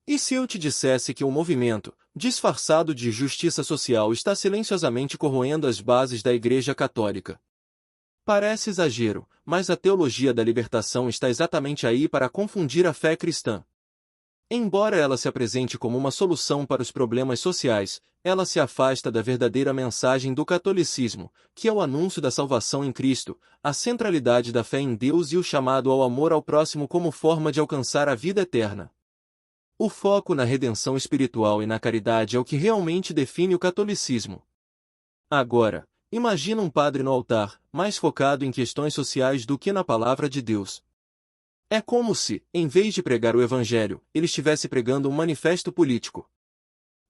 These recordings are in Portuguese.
E se eu te dissesse que um movimento, disfarçado de justiça social, está silenciosamente corroendo as bases da Igreja Católica? Parece exagero, mas a teologia da libertação está exatamente aí para confundir a fé cristã. Embora ela se apresente como uma solução para os problemas sociais, ela se afasta da verdadeira mensagem do catolicismo, que é o anúncio da salvação em Cristo, a centralidade da fé em Deus e o chamado ao amor ao próximo como forma de alcançar a vida eterna. O foco na redenção espiritual e na caridade é o que realmente define o catolicismo. Agora, imagina um padre no altar, mais focado em questões sociais do que na palavra de Deus. É como se, em vez de pregar o evangelho, ele estivesse pregando um manifesto político.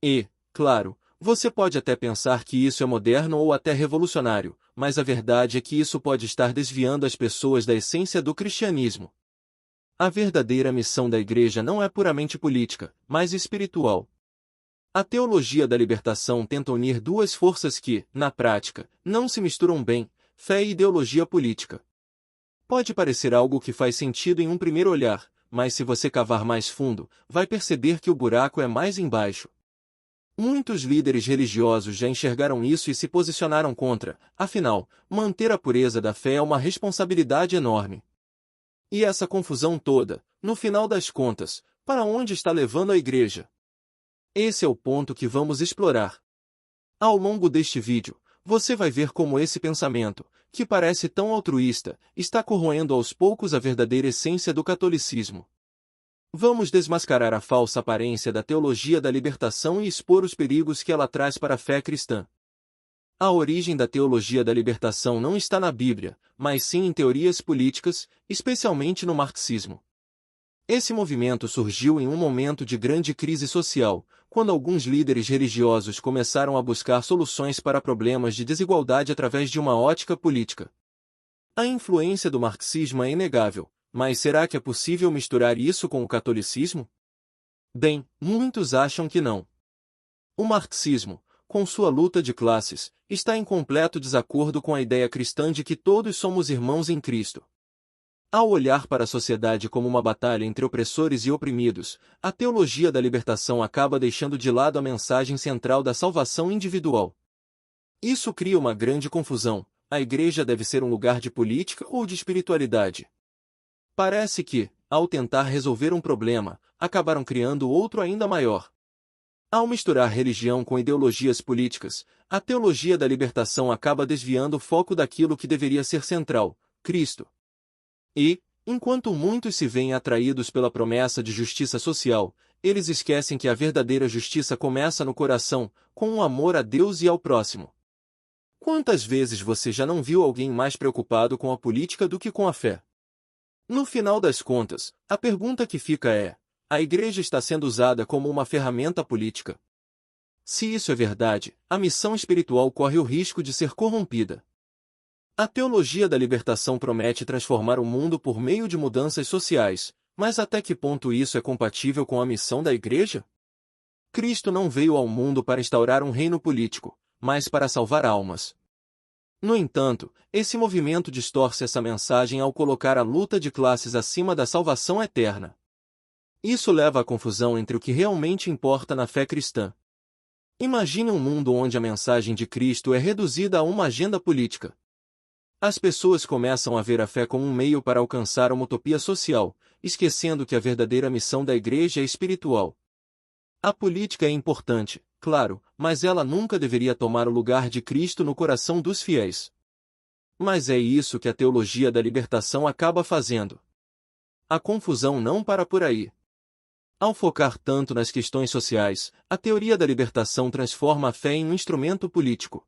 E, claro, você pode até pensar que isso é moderno ou até revolucionário, mas a verdade é que isso pode estar desviando as pessoas da essência do cristianismo. A verdadeira missão da Igreja não é puramente política, mas espiritual. A teologia da libertação tenta unir duas forças que, na prática, não se misturam bem: fé e ideologia política. Pode parecer algo que faz sentido em um primeiro olhar, mas se você cavar mais fundo, vai perceber que o buraco é mais embaixo. Muitos líderes religiosos já enxergaram isso e se posicionaram contra, afinal, manter a pureza da fé é uma responsabilidade enorme. E essa confusão toda, no final das contas, para onde está levando a Igreja? Esse é o ponto que vamos explorar. Ao longo deste vídeo, você vai ver como esse pensamento, que parece tão altruísta, está corroendo aos poucos a verdadeira essência do catolicismo. Vamos desmascarar a falsa aparência da teologia da libertação e expor os perigos que ela traz para a fé cristã. A origem da teologia da libertação não está na Bíblia, mas sim em teorias políticas, especialmente no marxismo. Esse movimento surgiu em um momento de grande crise social, quando alguns líderes religiosos começaram a buscar soluções para problemas de desigualdade através de uma ótica política. A influência do marxismo é inegável, mas será que é possível misturar isso com o catolicismo? Bem, muitos acham que não. O marxismo, com sua luta de classes, está em completo desacordo com a ideia cristã de que todos somos irmãos em Cristo. Ao olhar para a sociedade como uma batalha entre opressores e oprimidos, a teologia da libertação acaba deixando de lado a mensagem central da salvação individual. Isso cria uma grande confusão: a Igreja deve ser um lugar de política ou de espiritualidade? Parece que, ao tentar resolver um problema, acabaram criando outro ainda maior. Ao misturar religião com ideologias políticas, a teologia da libertação acaba desviando o foco daquilo que deveria ser central: Cristo. E, enquanto muitos se veem atraídos pela promessa de justiça social, eles esquecem que a verdadeira justiça começa no coração, com um amor a Deus e ao próximo. Quantas vezes você já não viu alguém mais preocupado com a política do que com a fé? No final das contas, a pergunta que fica é: a Igreja está sendo usada como uma ferramenta política? Se isso é verdade, a missão espiritual corre o risco de ser corrompida. A teologia da libertação promete transformar o mundo por meio de mudanças sociais, mas até que ponto isso é compatível com a missão da Igreja? Cristo não veio ao mundo para instaurar um reino político, mas para salvar almas. No entanto, esse movimento distorce essa mensagem ao colocar a luta de classes acima da salvação eterna. Isso leva à confusão entre o que realmente importa na fé cristã. Imagine um mundo onde a mensagem de Cristo é reduzida a uma agenda política. As pessoas começam a ver a fé como um meio para alcançar uma utopia social, esquecendo que a verdadeira missão da Igreja é espiritual. A política é importante, claro, mas ela nunca deveria tomar o lugar de Cristo no coração dos fiéis. Mas é isso que a teologia da libertação acaba fazendo. A confusão não para por aí. Ao focar tanto nas questões sociais, a teoria da libertação transforma a fé em um instrumento político.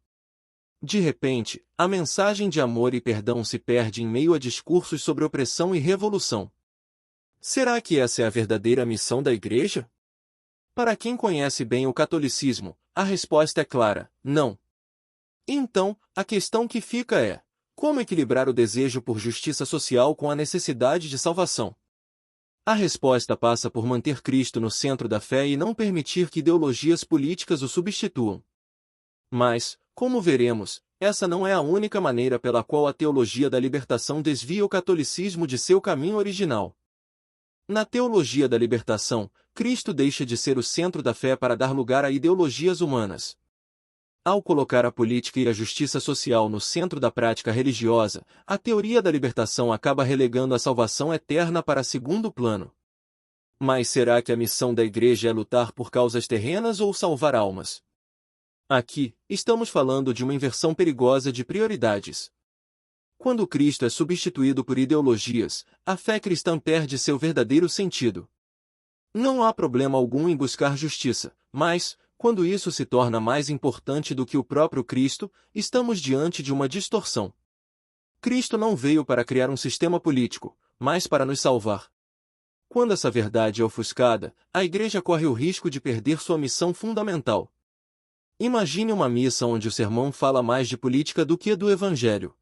De repente, a mensagem de amor e perdão se perde em meio a discursos sobre opressão e revolução. Será que essa é a verdadeira missão da Igreja? Para quem conhece bem o catolicismo, a resposta é clara: não. Então, a questão que fica é: como equilibrar o desejo por justiça social com a necessidade de salvação? A resposta passa por manter Cristo no centro da fé e não permitir que ideologias políticas o substituam. Mas, como veremos, essa não é a única maneira pela qual a teologia da libertação desvia o catolicismo de seu caminho original. Na teologia da libertação, Cristo deixa de ser o centro da fé para dar lugar a ideologias humanas. Ao colocar a política e a justiça social no centro da prática religiosa, a teoria da libertação acaba relegando a salvação eterna para segundo plano. Mas será que a missão da Igreja é lutar por causas terrenas ou salvar almas? Aqui, estamos falando de uma inversão perigosa de prioridades. Quando Cristo é substituído por ideologias, a fé cristã perde seu verdadeiro sentido. Não há problema algum em buscar justiça, mas, quando isso se torna mais importante do que o próprio Cristo, estamos diante de uma distorção. Cristo não veio para criar um sistema político, mas para nos salvar. Quando essa verdade é ofuscada, a Igreja corre o risco de perder sua missão fundamental. Imagine uma missa onde o sermão fala mais de política do que do Evangelho.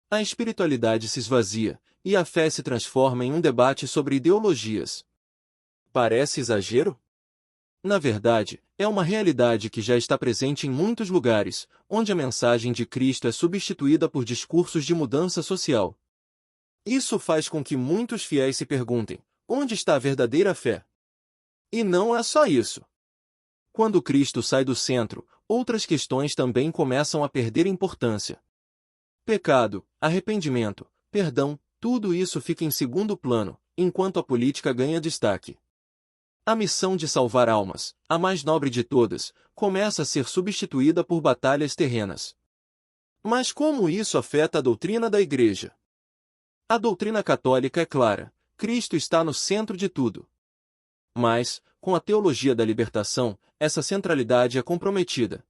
A espiritualidade se esvazia, e a fé se transforma em um debate sobre ideologias. Parece exagero? Na verdade, é uma realidade que já está presente em muitos lugares, onde a mensagem de Cristo é substituída por discursos de mudança social. Isso faz com que muitos fiéis se perguntem: onde está a verdadeira fé? E não é só isso. Quando Cristo sai do centro, outras questões também começam a perder importância. Pecado, arrependimento, perdão, tudo isso fica em segundo plano, enquanto a política ganha destaque. A missão de salvar almas, a mais nobre de todas, começa a ser substituída por batalhas terrenas. Mas como isso afeta a doutrina da Igreja? A doutrina católica é clara: Cristo está no centro de tudo. Mas, com a teologia da libertação, essa centralidade é comprometida.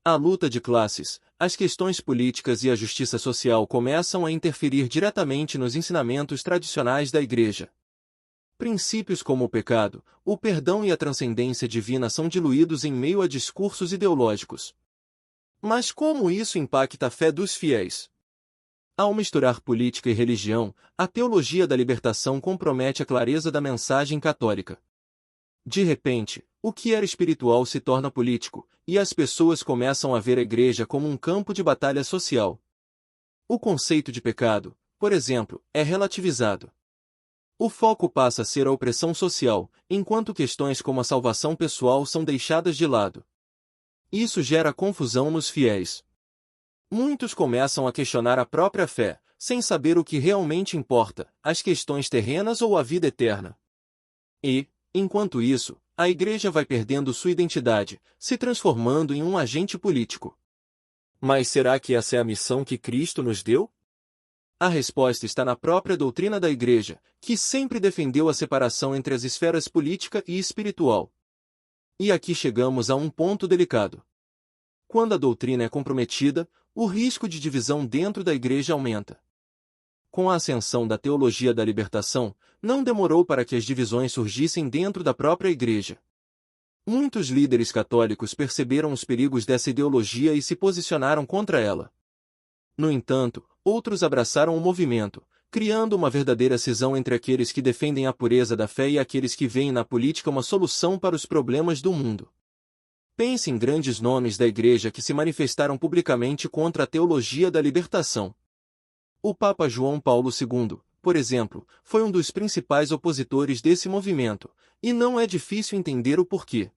A luta de classes, as questões políticas e a justiça social começam a interferir diretamente nos ensinamentos tradicionais da Igreja. Princípios como o pecado, o perdão e a transcendência divina são diluídos em meio a discursos ideológicos. Mas como isso impacta a fé dos fiéis? Ao misturar política e religião, a teologia da libertação compromete a clareza da mensagem católica. De repente, o que era espiritual se torna político, e as pessoas começam a ver a Igreja como um campo de batalha social. O conceito de pecado, por exemplo, é relativizado. O foco passa a ser a opressão social, enquanto questões como a salvação pessoal são deixadas de lado. Isso gera confusão nos fiéis. Muitos começam a questionar a própria fé, sem saber o que realmente importa, as questões terrenas ou a vida eterna. E, enquanto isso, a Igreja vai perdendo sua identidade, se transformando em um agente político. Mas será que essa é a missão que Cristo nos deu? A resposta está na própria doutrina da Igreja, que sempre defendeu a separação entre as esferas política e espiritual. E aqui chegamos a um ponto delicado. Quando a doutrina é comprometida, o risco de divisão dentro da Igreja aumenta. Com a ascensão da teologia da libertação, não demorou para que as divisões surgissem dentro da própria Igreja. Muitos líderes católicos perceberam os perigos dessa ideologia e se posicionaram contra ela. No entanto, outros abraçaram o movimento, criando uma verdadeira cisão entre aqueles que defendem a pureza da fé e aqueles que veem na política uma solução para os problemas do mundo. Pense em grandes nomes da Igreja que se manifestaram publicamente contra a teologia da libertação. O Papa João Paulo II, por exemplo, foi um dos principais opositores desse movimento, e não é difícil entender o porquê.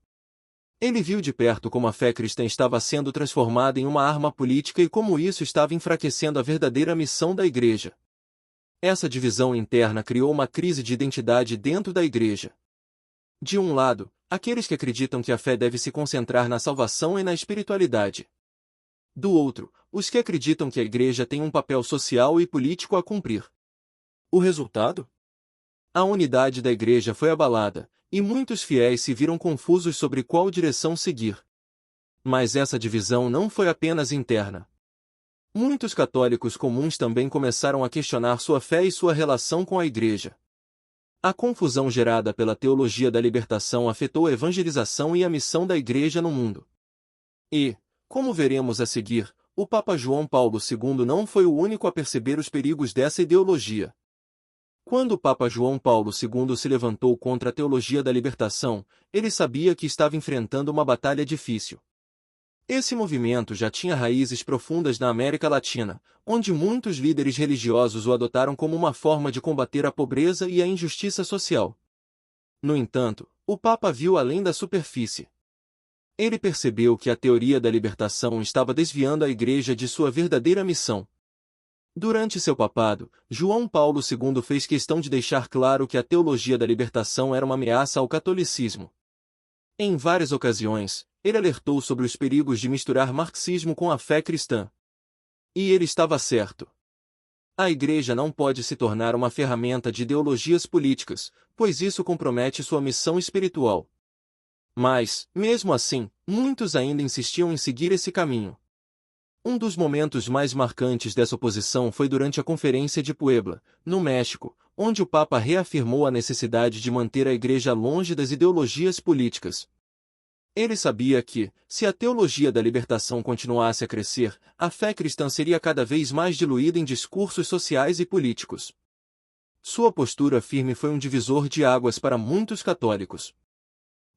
Ele viu de perto como a fé cristã estava sendo transformada em uma arma política e como isso estava enfraquecendo a verdadeira missão da Igreja. Essa divisão interna criou uma crise de identidade dentro da Igreja. De um lado, aqueles que acreditam que a fé deve se concentrar na salvação e na espiritualidade. Do outro, os que acreditam que a Igreja tem um papel social e político a cumprir. O resultado? A unidade da Igreja foi abalada, e muitos fiéis se viram confusos sobre qual direção seguir. Mas essa divisão não foi apenas interna. Muitos católicos comuns também começaram a questionar sua fé e sua relação com a Igreja. A confusão gerada pela teologia da libertação afetou a evangelização e a missão da Igreja no mundo. E, como veremos a seguir, o Papa João Paulo II não foi o único a perceber os perigos dessa ideologia. Quando o Papa João Paulo II se levantou contra a teologia da libertação, ele sabia que estava enfrentando uma batalha difícil. Esse movimento já tinha raízes profundas na América Latina, onde muitos líderes religiosos o adotaram como uma forma de combater a pobreza e a injustiça social. No entanto, o Papa viu além da superfície. Ele percebeu que a teoria da libertação estava desviando a Igreja de sua verdadeira missão. Durante seu papado, João Paulo II fez questão de deixar claro que a teologia da libertação era uma ameaça ao catolicismo. Em várias ocasiões, ele alertou sobre os perigos de misturar marxismo com a fé cristã. E ele estava certo. A Igreja não pode se tornar uma ferramenta de ideologias políticas, pois isso compromete sua missão espiritual. Mas, mesmo assim, muitos ainda insistiam em seguir esse caminho. Um dos momentos mais marcantes dessa oposição foi durante a Conferência de Puebla, no México, onde o Papa reafirmou a necessidade de manter a Igreja longe das ideologias políticas. Ele sabia que, se a teologia da libertação continuasse a crescer, a fé cristã seria cada vez mais diluída em discursos sociais e políticos. Sua postura firme foi um divisor de águas para muitos católicos.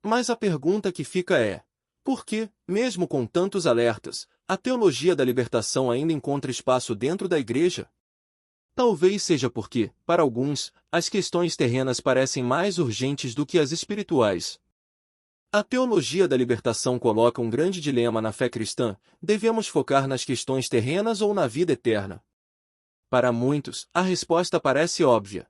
Mas a pergunta que fica é: por que, mesmo com tantos alertas, a teologia da libertação ainda encontra espaço dentro da Igreja? Talvez seja porque, para alguns, as questões terrenas parecem mais urgentes do que as espirituais. A teologia da libertação coloca um grande dilema na fé cristã: devemos focar nas questões terrenas ou na vida eterna? Para muitos, a resposta parece óbvia.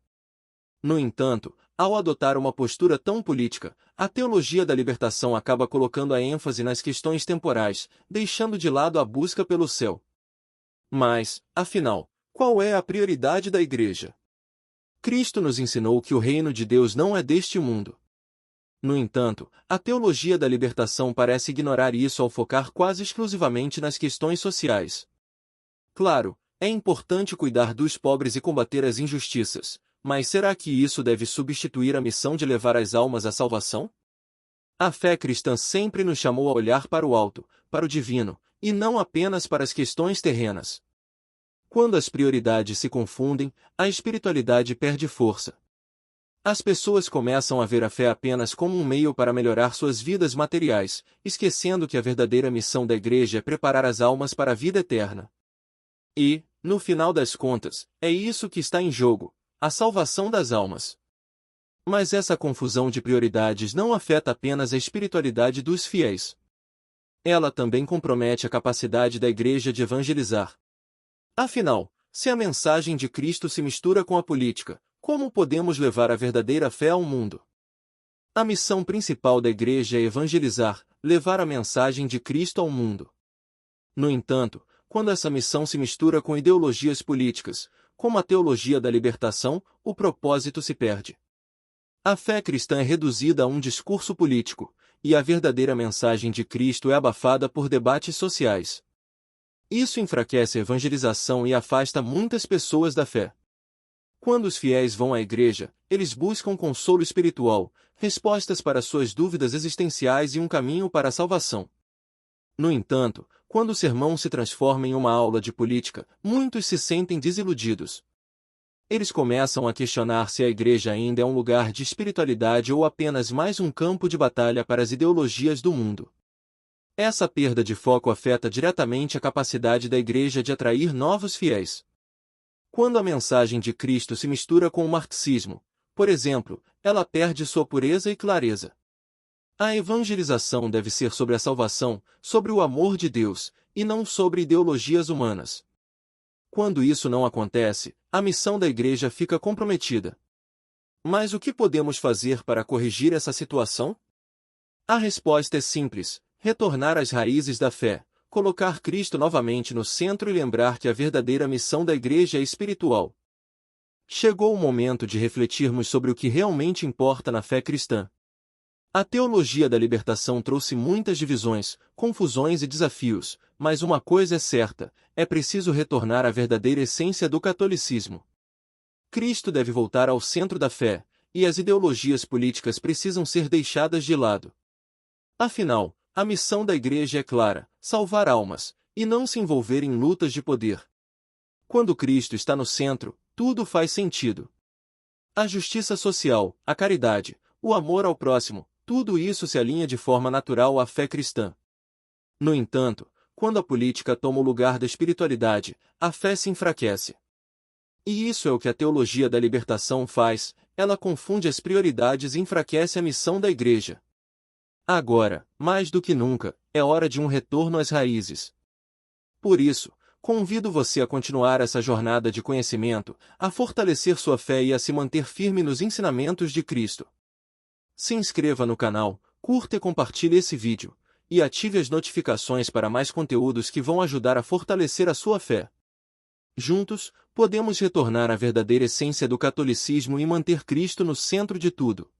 No entanto, ao adotar uma postura tão política, a teologia da libertação acaba colocando a ênfase nas questões temporais, deixando de lado a busca pelo céu. Mas, afinal, qual é a prioridade da Igreja? Cristo nos ensinou que o reino de Deus não é deste mundo. No entanto, a teologia da libertação parece ignorar isso ao focar quase exclusivamente nas questões sociais. Claro, é importante cuidar dos pobres e combater as injustiças, mas será que isso deve substituir a missão de levar as almas à salvação? A fé cristã sempre nos chamou a olhar para o alto, para o divino, e não apenas para as questões terrenas. Quando as prioridades se confundem, a espiritualidade perde força. As pessoas começam a ver a fé apenas como um meio para melhorar suas vidas materiais, esquecendo que a verdadeira missão da Igreja é preparar as almas para a vida eterna. E, no final das contas, é isso que está em jogo: a salvação das almas. Mas essa confusão de prioridades não afeta apenas a espiritualidade dos fiéis. Ela também compromete a capacidade da Igreja de evangelizar. Afinal, se a mensagem de Cristo se mistura com a política, como podemos levar a verdadeira fé ao mundo? A missão principal da Igreja é evangelizar, levar a mensagem de Cristo ao mundo. No entanto, quando essa missão se mistura com ideologias políticas, como a teologia da libertação, o propósito se perde. A fé cristã é reduzida a um discurso político, e a verdadeira mensagem de Cristo é abafada por debates sociais. Isso enfraquece a evangelização e afasta muitas pessoas da fé. Quando os fiéis vão à igreja, eles buscam consolo espiritual, respostas para suas dúvidas existenciais e um caminho para a salvação. No entanto, quando o sermão se transforma em uma aula de política, muitos se sentem desiludidos. Eles começam a questionar se a igreja ainda é um lugar de espiritualidade ou apenas mais um campo de batalha para as ideologias do mundo. Essa perda de foco afeta diretamente a capacidade da igreja de atrair novos fiéis. Quando a mensagem de Cristo se mistura com o marxismo, por exemplo, ela perde sua pureza e clareza. A evangelização deve ser sobre a salvação, sobre o amor de Deus, e não sobre ideologias humanas. Quando isso não acontece, a missão da igreja fica comprometida. Mas o que podemos fazer para corrigir essa situação? A resposta é simples: retornar às raízes da fé, colocar Cristo novamente no centro e lembrar que a verdadeira missão da Igreja é espiritual. Chegou o momento de refletirmos sobre o que realmente importa na fé cristã. A teologia da libertação trouxe muitas divisões, confusões e desafios, mas uma coisa é certa: é preciso retornar à verdadeira essência do catolicismo. Cristo deve voltar ao centro da fé, e as ideologias políticas precisam ser deixadas de lado. Afinal, a missão da Igreja é clara: salvar almas, e não se envolver em lutas de poder. Quando Cristo está no centro, tudo faz sentido. A justiça social, a caridade, o amor ao próximo, tudo isso se alinha de forma natural à fé cristã. No entanto, quando a política toma o lugar da espiritualidade, a fé se enfraquece. E isso é o que a teologia da libertação faz, ela confunde as prioridades e enfraquece a missão da Igreja. Agora, mais do que nunca, é hora de um retorno às raízes. Por isso, convido você a continuar essa jornada de conhecimento, a fortalecer sua fé e a se manter firme nos ensinamentos de Cristo. Se inscreva no canal, curta e compartilhe esse vídeo, e ative as notificações para mais conteúdos que vão ajudar a fortalecer a sua fé. Juntos, podemos retornar à verdadeira essência do catolicismo e manter Cristo no centro de tudo.